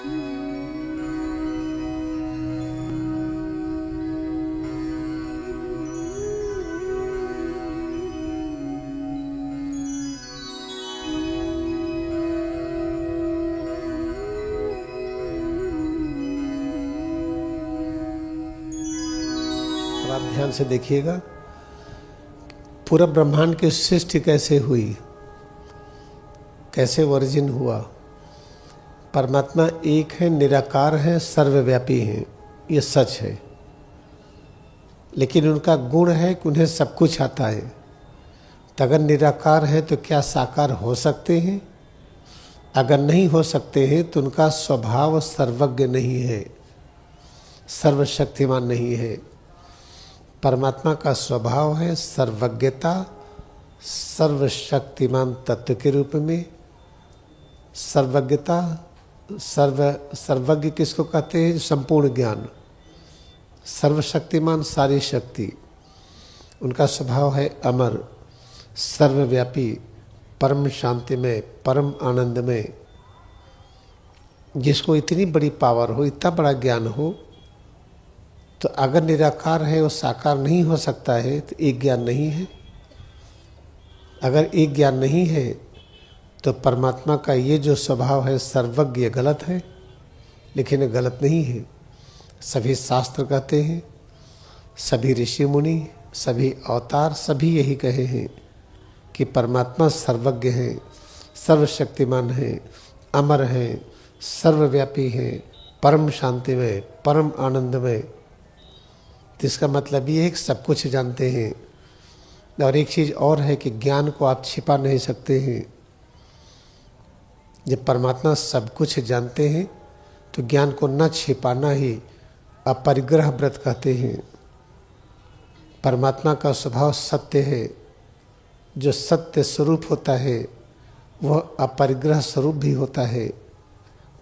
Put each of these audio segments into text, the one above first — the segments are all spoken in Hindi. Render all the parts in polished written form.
आप ध्यान से देखिएगा, पूरा ब्रह्मांड की सृष्टि कैसे हुई, कैसे वर्जिन हुआ। परमात्मा एक है, निराकार है, सर्वव्यापी है, ये सच है। लेकिन उनका गुण है कि उन्हें सब कुछ आता है। तो अगर निराकार है तो क्या साकार हो सकते हैं? अगर नहीं हो सकते हैं तो उनका स्वभाव सर्वज्ञ नहीं है, सर्वशक्तिमान नहीं है। परमात्मा का स्वभाव है सर्वज्ञता, सर्वशक्तिमान तत्व के रूप में। सर्वज्ञता, सर्वज्ञ किसको कहते हैं? संपूर्ण ज्ञान। सर्वशक्तिमान, सारी शक्ति। उनका स्वभाव है अमर, सर्वव्यापी, परम शांतिमय, परम आनंदमय। जिसको इतनी बड़ी पावर हो, इतना बड़ा ज्ञान हो, तो अगर निराकार है वो साकार नहीं हो सकता है, तो एक ज्ञान नहीं है। अगर एक ज्ञान नहीं है तो परमात्मा का ये जो स्वभाव है सर्वज्ञ, गलत है। लेकिन गलत नहीं है। सभी शास्त्र कहते हैं, सभी ऋषि मुनि, सभी अवतार, सभी यही कहे हैं कि परमात्मा सर्वज्ञ है, सर्वशक्तिमान है, अमर है, सर्वव्यापी है, परम शांतिमय, परम आनंदमय। इसका मतलब ये है कि सब कुछ जानते हैं। और एक चीज़ और है कि ज्ञान को आप छिपा नहीं सकते हैं। जब परमात्मा सब कुछ जानते हैं तो ज्ञान को न छिपाना ही अपरिग्रह व्रत कहते हैं। परमात्मा का स्वभाव सत्य है। जो सत्य स्वरूप होता है वह अपरिग्रह स्वरूप भी होता है,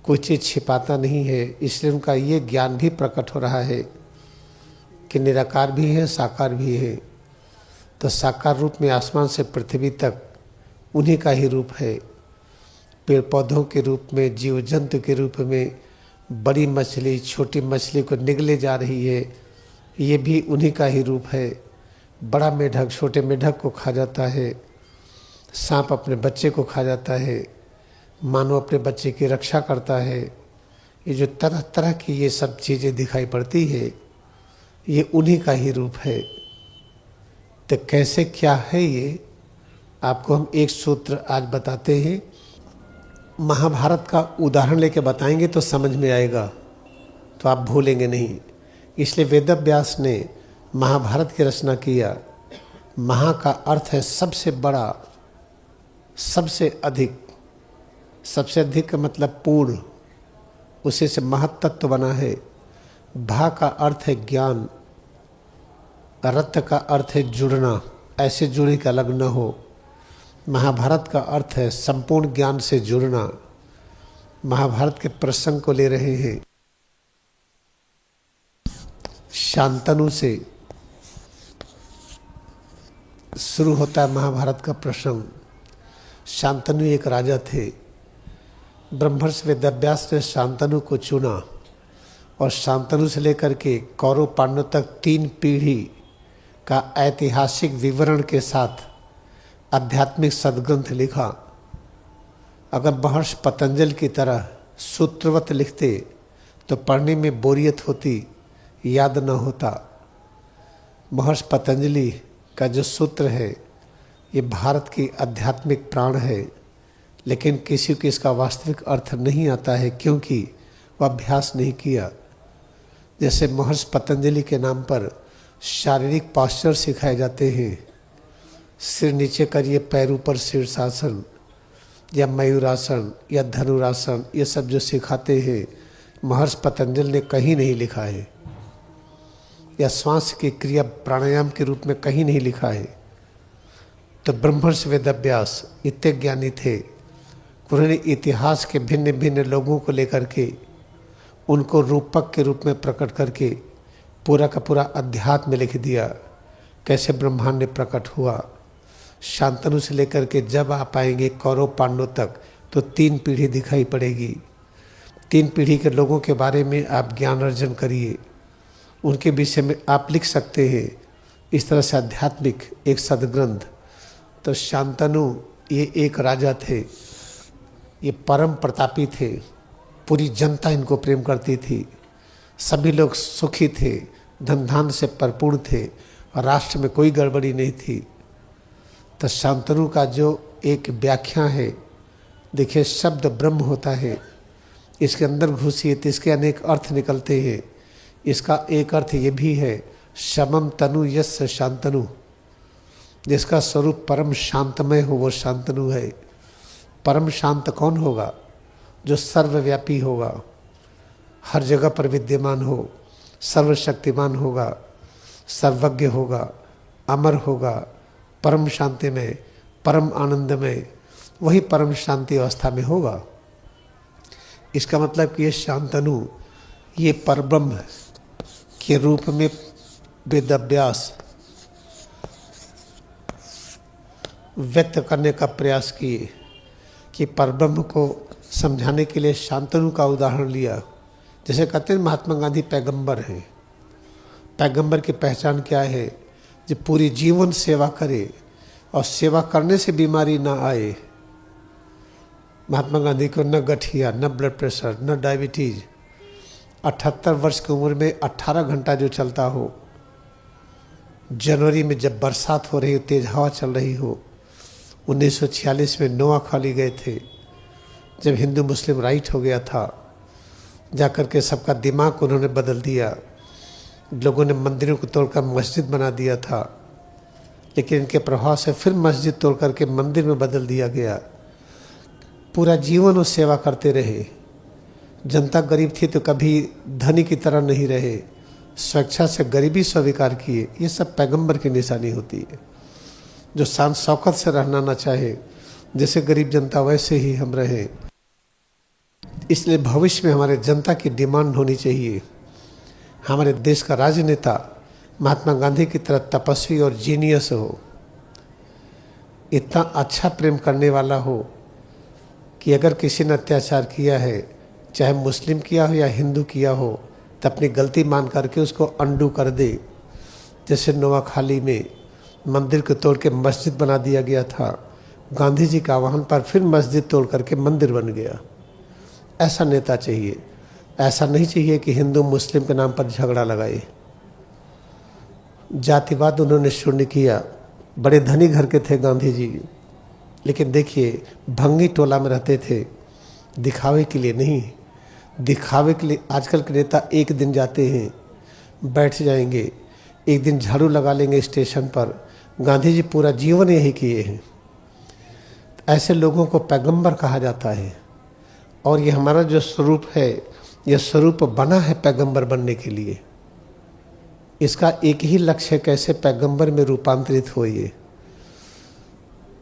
कोई चीज़ छिपाता नहीं है। इसलिए उनका ये ज्ञान भी प्रकट हो रहा है कि निराकार भी है, साकार भी है। तो साकार रूप में आसमान से पृथ्वी तक उन्हीं का ही रूप है। पेड़ पौधों के रूप में, जीव जंतु के रूप में, बड़ी मछली छोटी मछली को निगले जा रही है, ये भी उन्हीं का ही रूप है। बड़ा मेढक छोटे मेढक को खा जाता है, सांप अपने बच्चे को खा जाता है, मानव अपने बच्चे की रक्षा करता है। ये जो तरह तरह की ये सब चीज़ें दिखाई पड़ती है, ये उन्हीं का ही रूप है। तो कैसे क्या है ये, आपको हम एक सूत्र आज बताते हैं। महाभारत का उदाहरण लेके बताएंगे तो समझ में आएगा, तो आप भूलेंगे नहीं। इसलिए वेदव्यास ने महाभारत की रचना किया। महा का अर्थ है सबसे बड़ा, सबसे अधिक। सबसे अधिक का मतलब पूर्ण, उसी से महत्तत्व बना है। भा का अर्थ है ज्ञान, रत का अर्थ है जुड़ना, ऐसे जुड़े कि अलग न हो। महाभारत का अर्थ है संपूर्ण ज्ञान से जुड़ना। महाभारत के प्रसंग को ले रहे हैं। शांतनु से शुरू होता है महाभारत का प्रसंग। शांतनु एक राजा थे। ब्रह्मर्षि वेदव्यास ने शांतनु को चुना और शांतनु से लेकर के कौरव पांडव तक 3 पीढ़ी का ऐतिहासिक विवरण के साथ आध्यात्मिक सद्ग्रंथ लिखा। अगर महर्षि पतंजलि की तरह सूत्रवत लिखते तो पढ़ने में बोरियत होती, याद न होता। महर्षि पतंजलि का जो सूत्र है ये भारत की आध्यात्मिक प्राण है, लेकिन किसी को इसका वास्तविक अर्थ नहीं आता है क्योंकि वह अभ्यास नहीं किया। जैसे महर्षि पतंजलि के नाम पर शारीरिक पास्चर सिखाए जाते हैं, सिर नीचे करिए, पैर ऊपर शीर्षासन या मयूरासन या धनुरासन, ये सब जो सिखाते हैं महर्षि पतंजलि ने कहीं नहीं लिखा है। या श्वास की क्रिया प्राणायाम के रूप में कहीं नहीं लिखा है। तो ब्रह्मर्षि वेदव्यास इतने ज्ञानी थे, उन्होंने इतिहास के भिन्न भिन्न लोगों को लेकर के उनको रूपक के रूप में प्रकट करके पूरा का पूरा अध्यात्म लिख दिया। कैसे ब्रह्मांड प्रकट हुआ। शांतनु से लेकर के जब आप आएंगे कौरव पांडव तक तो 3 पीढ़ी दिखाई पड़ेगी। 3 पीढ़ी के लोगों के बारे में आप ज्ञान अर्जन करिए, उनके विषय में आप लिख सकते हैं। इस तरह से आध्यात्मिक एक सदग्रंथ। तो शांतनु ये एक राजा थे, ये परम प्रतापी थे, पूरी जनता इनको प्रेम करती थी, सभी लोग सुखी थे, धन धान से भरपूर थे और राष्ट्र में कोई गड़बड़ी नहीं थी। तो शांतनु का जो एक व्याख्या है, देखिए शब्द ब्रह्म होता है, इसके अंदर घुसिए तो इसके अनेक अर्थ निकलते हैं। इसका एक अर्थ ये भी है, शमम तनु यस्य शांतनु, जिसका स्वरूप परम शांतमय हो वो शांतनु है। परम शांत कौन होगा? जो सर्वव्यापी होगा, हर जगह पर विद्यमान हो, सर्वशक्तिमान होगा, सर्वज्ञ होगा, अमर होगा, परम शांति में, परम आनंद में, वही परम शांति अवस्था में होगा। इसका मतलब कि ये शांतनु ये परब्रह्म के रूप में वेदाभ्यास व्यक्त करने का प्रयास किए कि परब्रह्म को समझाने के लिए शांतनु का उदाहरण लिया। जैसे कहते हैं महात्मा गांधी पैगंबर हैं। पैगंबर की पहचान क्या है? जो पूरी जीवन सेवा करे और सेवा करने से बीमारी ना आए। महात्मा गांधी को न गठिया, न ब्लड प्रेशर, न डायबिटीज, 78 वर्ष की उम्र में 18 घंटा जो चलता हो, जनवरी में जब बरसात हो रही हो, तेज हवा चल रही हो। 1946 में नोआ खाली गए थे, जब हिंदू मुस्लिम राइट हो गया था, जाकर के सबका दिमाग उन्होंने बदल दिया। लोगों ने मंदिरों को तोड़कर मस्जिद बना दिया था, लेकिन इनके प्रभाव से फिर मस्जिद तोड़ करके मंदिर में बदल दिया गया। पूरा जीवन वो सेवा करते रहे। जनता गरीब थी तो कभी धनी की तरह नहीं रहे, स्वेच्छा से गरीबी स्वीकार किए। ये सब पैगंबर की निशानी होती है, जो शान शौकत से रहना ना चाहे, जैसे गरीब जनता वैसे ही हम रहे। इसलिए भविष्य में हमारे जनता की डिमांड होनी चाहिए, हमारे देश का राजनेता महात्मा गांधी की तरह तपस्वी और जीनियस हो, इतना अच्छा प्रेम करने वाला हो कि अगर किसी ने अत्याचार किया है, चाहे मुस्लिम किया हो या हिंदू किया हो, तो अपनी गलती मान करके उसको अंडू कर दे। जैसे नोआखाली में मंदिर को तोड़ के मस्जिद बना दिया गया था, गांधी जी का आह्वान पर फिर मस्जिद तोड़ करके मंदिर बन गया। ऐसा नेता चाहिए। ऐसा नहीं चाहिए कि हिंदू मुस्लिम के नाम पर झगड़ा लगाए। जातिवाद उन्होंने शून्य किया। बड़े धनी घर के थे गांधी जी, लेकिन देखिए भंगी टोला में रहते थे, दिखावे के लिए नहीं। दिखावे के लिए आजकल के नेता एक दिन जाते हैं, बैठ जाएंगे, एक दिन झाड़ू लगा लेंगे स्टेशन पर। गांधी जी पूरा जीवन यही किए हैं। ऐसे लोगों को पैगंबर कहा जाता है। और ये हमारा जो स्वरूप है, यह स्वरूप बना है पैगंबर बनने के लिए। इसका एक ही लक्ष्य है, कैसे पैगंबर में रूपांतरित होइए।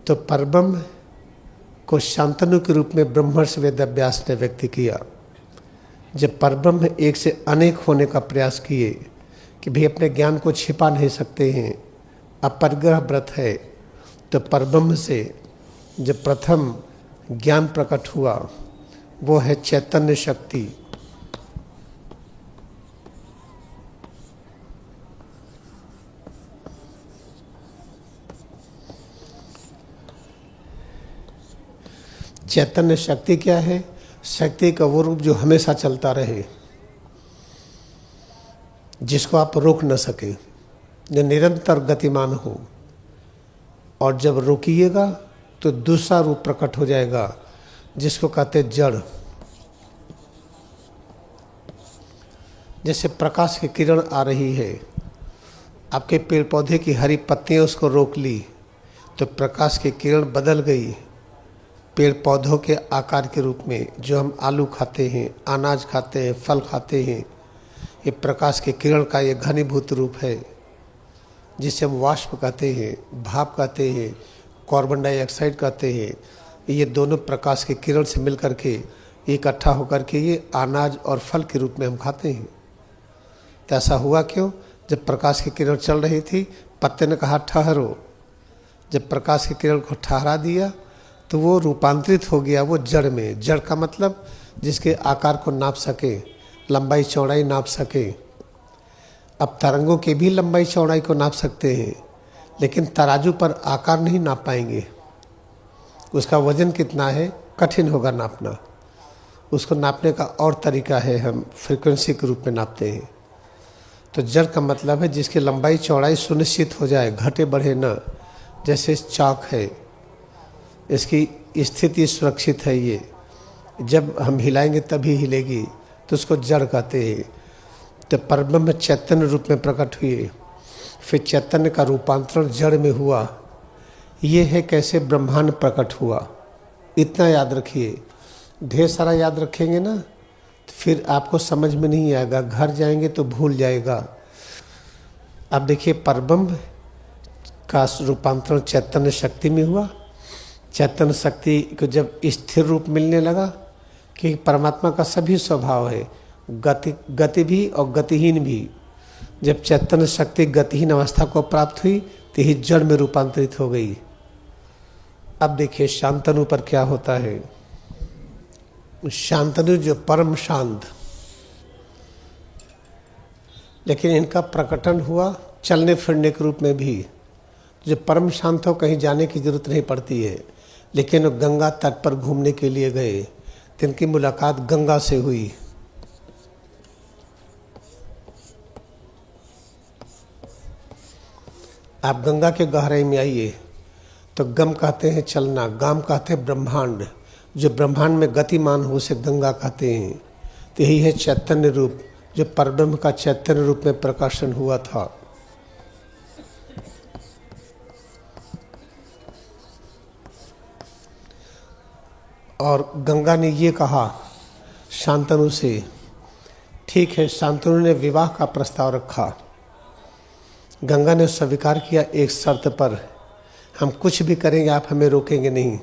तो परब्रह्म को शांतनु के रूप में ब्रह्मर्षि वेदव्यास ने व्यक्त किया। जब परब्रह्म एक से अनेक होने का प्रयास किए कि भी अपने ज्ञान को छिपा नहीं सकते हैं, अपरिग्रह व्रत है, तो परब्रह्म से जब प्रथम ज्ञान प्रकट हुआ वो है चैतन्य शक्ति। चैतन्य शक्ति क्या है? शक्ति का वो रूप जो हमेशा चलता रहे, जिसको आप रोक न सके, जो निरंतर गतिमान हो। और जब रोकिएगा तो दूसरा रूप प्रकट हो जाएगा, जिसको कहते जड़। जैसे प्रकाश की किरण आ रही है, आपके पेड़ पौधे की हरी पत्तियां उसको रोक ली, तो प्रकाश की किरण बदल गई पेड़ पौधों के आकार के रूप में। जो हम आलू खाते हैं, अनाज खाते हैं, फल खाते हैं, ये प्रकाश की किरण का ये घनीभूत रूप है, जिसे हम वाष्प कहते हैं, भाप कहते हैं, कार्बन डाइऑक्साइड कहते हैं। ये दोनों प्रकाश की किरण से मिलकर के इकट्ठा होकर के ये अनाज और फल के रूप में हम खाते हैं। तो ऐसा हुआ क्यों? जब प्रकाश की किरण चल रही थी, पत्ते ने कहा ठहरो। जब प्रकाश की किरण को ठहरा दिया तो वो रूपांतरित हो गया वो जड़ में। जड़ का मतलब जिसके आकार को नाप सके, लंबाई चौड़ाई नाप सके। अब तरंगों की भी लंबाई चौड़ाई को नाप सकते हैं, लेकिन तराजू पर आकार नहीं नाप पाएंगे। उसका वजन कितना है कठिन होगा नापना। उसको नापने का और तरीका है, हम फ्रीक्वेंसी के रूप में नापते हैं। तो जड़ का मतलब है जिसकी लंबाई चौड़ाई सुनिश्चित हो जाए, घटे बढ़े न। जैसे चाक है, इसकी स्थिति सुरक्षित है, ये जब हम हिलाएंगे तभी हिलेगी, तो उसको जड़ कहते हैं। तो परब्रह्म चैतन्य रूप में प्रकट हुए, फिर चैतन्य का रूपांतरण जड़ में हुआ। ये है कैसे ब्रह्मांड प्रकट हुआ। इतना याद रखिए। ढेर सारा याद रखेंगे ना तो फिर आपको समझ में नहीं आएगा, घर जाएंगे तो भूल जाएगा। अब देखिए, परब्रह्म का रूपांतरण चैतन्य शक्ति में हुआ। चैतन्य शक्ति को जब स्थिर रूप मिलने लगा कि परमात्मा का सभी स्वभाव है, गति भी और गतिहीन भी। जब चैतन्य शक्ति गतिहीन अवस्था को प्राप्त हुई तो ही जड़ में रूपांतरित हो गई। अब देखिए शांतनु पर क्या होता है। शांतनु जो परम शांत, लेकिन इनका प्रकटन हुआ चलने फिरने के रूप में भी। जो परम शांत हो, कहीं जाने की जरूरत नहीं पड़ती है। लेकिन वो गंगा तट पर घूमने के लिए गए तो इनकी मुलाकात गंगा से हुई। आप गंगा के गहराई में आइए तो गम कहते हैं चलना, गाम कहते हैं ब्रह्मांड। जो ब्रह्मांड में गतिमान हो उसे गंगा कहते हैं। तो यही है चैतन्य रूप, जो परब्रह्म का चैतन्य रूप में प्रकाशन हुआ था। और गंगा ने ये कहा शांतनु से, ठीक है। शांतनु ने विवाह का प्रस्ताव रखा। गंगा ने स्वीकार किया एक शर्त पर, हम कुछ भी करेंगे आप हमें रोकेंगे नहीं।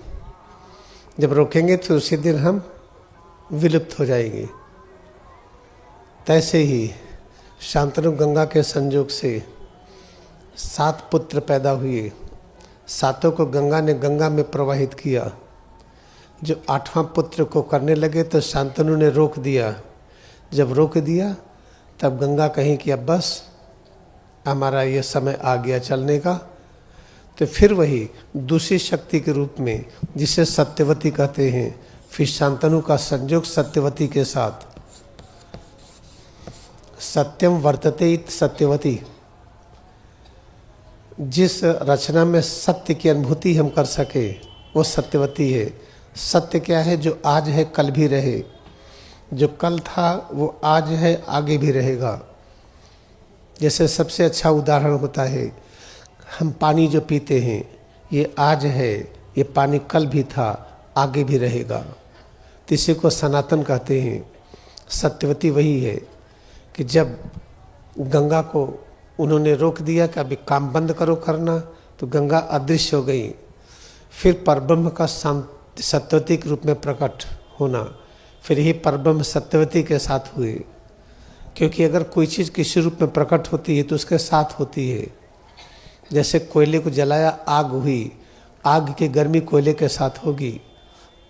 जब रोकेंगे तो उसी दिन हम विलुप्त हो जाएंगे। तैसे ही शांतनु गंगा के संयोग से 7 पुत्र पैदा हुए। 7 को गंगा ने गंगा में प्रवाहित किया। जो 8वां पुत्र को करने लगे तो शांतनु ने रोक दिया। जब रोक दिया तब गंगा कहीं कि अब बस हमारा ये समय आ गया चलने का। तो फिर वही दूसरी शक्ति के रूप में, जिसे सत्यवती कहते हैं, फिर शांतनु का संयोग सत्यवती के साथ। सत्यम वर्तते इत सत्यवती। जिस रचना में सत्य की अनुभूति हम कर सके वो सत्यवती है। सत्य क्या है? जो आज है कल भी रहे, जो कल था वो आज है आगे भी रहेगा। जैसे सबसे अच्छा उदाहरण होता है, हम पानी जो पीते हैं ये आज है, ये पानी कल भी था आगे भी रहेगा। तो इसी को सनातन कहते हैं। सत्यवती वही है कि जब गंगा को उन्होंने रोक दिया कि अभी काम बंद करो करना, तो गंगा अदृश्य हो गई। फिर परब्रह्म का सत्यवती के रूप में प्रकट होना, फिर ही परब्रह्म सत्यवती के साथ हुए। क्योंकि अगर कोई चीज़ किसी रूप में प्रकट होती है तो उसके साथ होती है। जैसे कोयले को जलाया, आग हुई, आग की गर्मी कोयले के साथ होगी।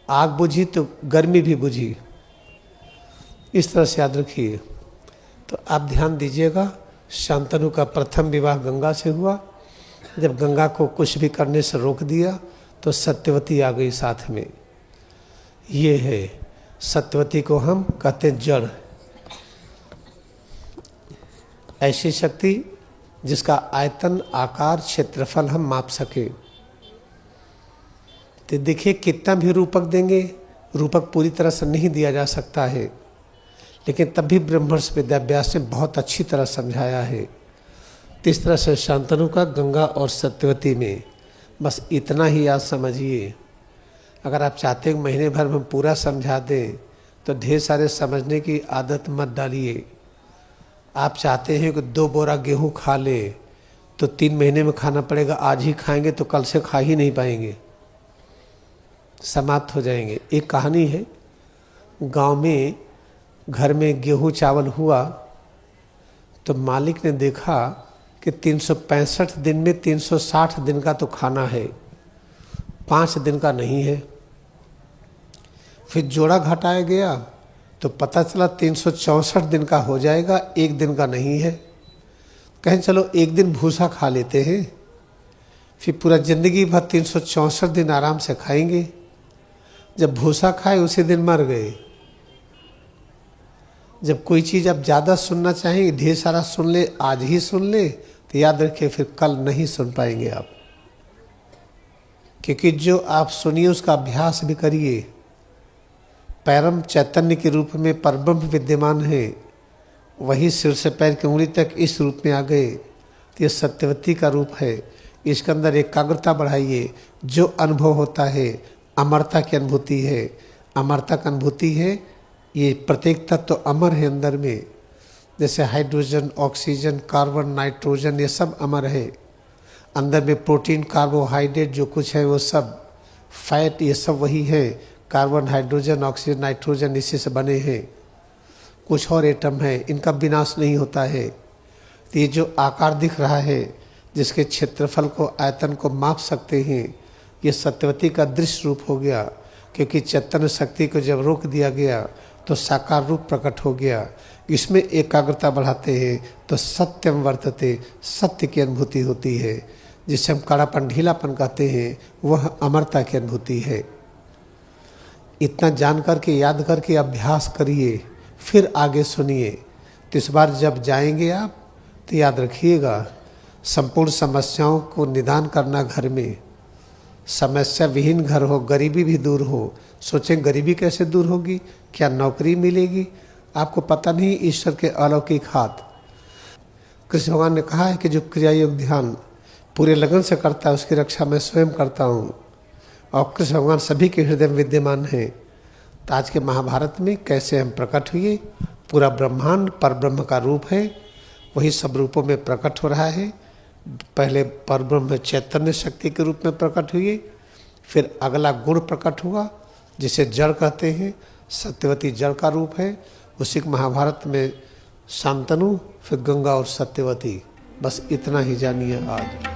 आग बुझी तो गर्मी भी बुझी। इस तरह से याद रखिए। तो आप ध्यान दीजिएगा, शांतनु का प्रथम विवाह गंगा से हुआ। जब गंगा को कुछ भी करने से रोक दिया तो सत्यवती आ गई साथ में। ये है सत्यवती को हम कहते हैं जड़। ऐसी शक्ति जिसका आयतन, आकार, क्षेत्रफल हम माप सके। तो देखिए कितना भी रूपक देंगे, रूपक पूरी तरह से नहीं दिया जा सकता है, लेकिन तब भी ब्रह्मर्षि वेदव्यास ने बहुत अच्छी तरह समझाया है। तो इस तरह से शांतनु का गंगा और सत्यवती में बस इतना ही याद समझिए। अगर आप चाहते हैं महीने भर में हम पूरा समझा दें तो ढेर सारे समझने की आदत मत डालिए। आप चाहते हैं कि 2 बोरा गेहूं खा ले तो 3 महीने में खाना पड़ेगा। आज ही खाएंगे तो कल से खा ही नहीं पाएंगे, समाप्त हो जाएंगे। एक कहानी है, गांव में घर में गेहूं चावल हुआ तो मालिक ने देखा कि 365 दिन में 360 दिन का तो खाना है, 5 दिन का नहीं है। फिर जोड़ा घटाया गया तो पता चला 364 दिन का हो जाएगा, एक दिन का नहीं है। कहें चलो एक दिन भूसा खा लेते हैं, फिर पूरा जिंदगी भर 364 दिन आराम से खाएंगे। जब भूसा खाए उसी दिन मर गए। जब कोई चीज़ आप ज़्यादा सुनना चाहें, ढेर सारा सुन ले, आज ही सुन ले, तो याद रखिए फिर कल नहीं सुन पाएंगे आप। क्योंकि जो आप सुनिए उसका अभ्यास भी करिए। पैरम चैतन्य के रूप में परब्रह्म विद्यमान है, वही सिर से पैर की उंगली तक इस रूप में आ गए, तो ये सत्यवती का रूप है। इसके अंदर एकाग्रता बढ़ाइए। जो अनुभव होता है अमरता की अनुभूति है, अमरता की अनुभूति है। ये प्रत्येक तत्व तो अमर है अंदर में, जैसे हाइड्रोजन, ऑक्सीजन, कार्बन, नाइट्रोजन, ये सब अमर है। अंदर में प्रोटीन, कार्बोहाइड्रेट जो कुछ है वो सब, फैट, ये सब वही है। कार्बन, हाइड्रोजन, ऑक्सीजन, नाइट्रोजन इसी से बने हैं। कुछ और एटम है, इनका विनाश नहीं होता है। तो ये जो आकार दिख रहा है, जिसके क्षेत्रफल को, आयतन को माप सकते हैं, ये सत्यवती का दृश्य रूप हो गया। क्योंकि चैतन्य शक्ति को जब रोक दिया गया तो साकार रूप प्रकट हो गया। इसमें एकाग्रता बढ़ाते हैं तो सत्यम वर्तते, सत्य की अनुभूति होती है। जिसे हम कड़ापन, ढीलापन कहते हैं, वह अमरता की अनुभूति है। इतना जान करके, याद करके अभ्यास करिए, फिर आगे सुनिए। तो इस बार जब जाएंगे आप तो याद रखिएगा, संपूर्ण समस्याओं को निदान करना घर में। समस्या विहीन घर हो, गरीबी भी दूर हो। सोचें गरीबी कैसे दूर होगी, क्या नौकरी मिलेगी? आपको पता नहीं ईश्वर के अलौकिक हाथ। कृष्ण भगवान ने कहा है कि जो क्रिया योग ध्यान पूरे लगन से करता है उसकी रक्षा मैं स्वयं करता हूँ। और कृष्ण भगवान सभी के हृदय में विद्यमान है। तो आज के महाभारत में कैसे हम प्रकट हुए, पूरा ब्रह्मांड परब्रह्म का रूप है, वही सब रूपों में प्रकट हो रहा है। पहले परब्रह्म चैतन्य शक्ति के रूप में प्रकट हुए, फिर अगला गुण प्रकट हुआ जिसे जड़ कहते हैं। सत्यवती जड़ का रूप है। उसी के महाभारत में शांतनु, फिर गंगा और सत्यवती। बस इतना ही जानिए आज।